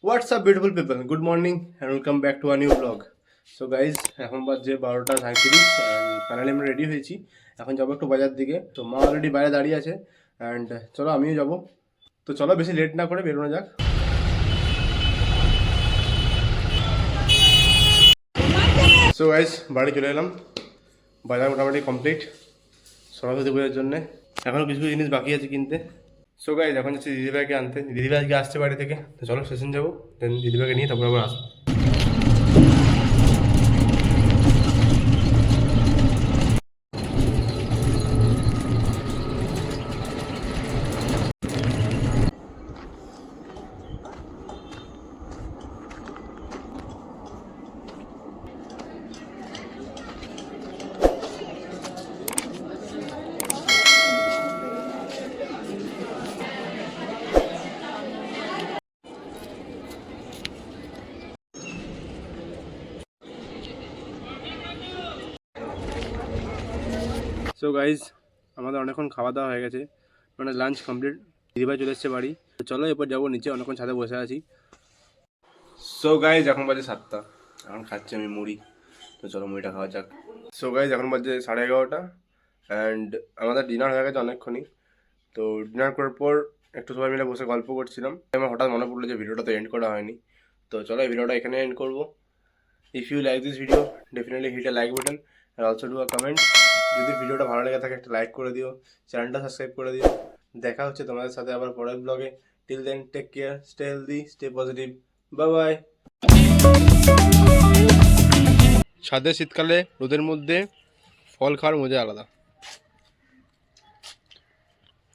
What's up beautiful people, good morning and welcome back to a new vlog. So guys, এখন বাজে 12:37 and finally আমরা ready হয়েছি। এখন যাবো একটু বাজার দিকে। তো মা অলরেডি বাইরে দাঁড়িয়ে আছে অ্যান্ড চলো আমিও যাব। তো চলো বেশি লেট না করে বেরোনো যাক। সো গাইজ বাড়ি চলে এলাম, বাজার মোটামুটি কমপ্লিট সরস্বতী পুজোর জন্যে। এখনও কিছু জিনিস বাকি আছে কিনতে। সো গাইজ এখন যাচ্ছি দিদিভাইকে আনতে। দিদিভাই আজকে আসছে বাড়ি থেকে, তো চলো স্টেশন যাবো, দেন দিদিভাইকে নিয়ে তারপর আবার আসবো। সো গাইজ আমাদের অনেকক্ষণ খাওয়া দাওয়া হয়ে গেছে, মানে লাঞ্চ কমপ্লিট। দিদিভাই চলে এসছে বাড়ি, তো চলো এরপর যাবো নিচে, অনেকক্ষণ ছাদে বসে আছি। সো গাইজ এখন বাজে 7টা, এখন খাচ্ছি আমি মুড়ি, তো চলো মুড়িটা খাওয়া যাক। সো গাইজ এখন বাজে 11:30 অ্যান্ড আমাদের ডিনার হয়ে গেছে অনেকক্ষণই। তো ডিনার করার পর একটু সবাই মিলে বসে গল্প করছিলাম। আমার হঠাৎ মনে পড়লো যে ভিডিওটা তো এন্ড করা হয়নি, তো চলো এই ভিডিওটা এখানে এন্ড করবো। If you like this video definitely hit a like button আর অলসো ডু আ কমেন্ট। যদি ভিডিওটা ভালো লেগে থাকে একটা লাইক করে দিও, চ্যানেলটা সাবস্ক্রাইব করে দিও। দেখা হচ্ছে তোমাদের সাথে আবার পরের ব্লগে। Till then take care, stay healthy, stay positive, bye bye. ছাদে শীতকালে রোদের মধ্যে ফল খাওয়ার মজা আলাদা,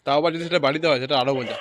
তাও আবার যদি সেটা বাড়িতে হয় সেটা আরও মজা।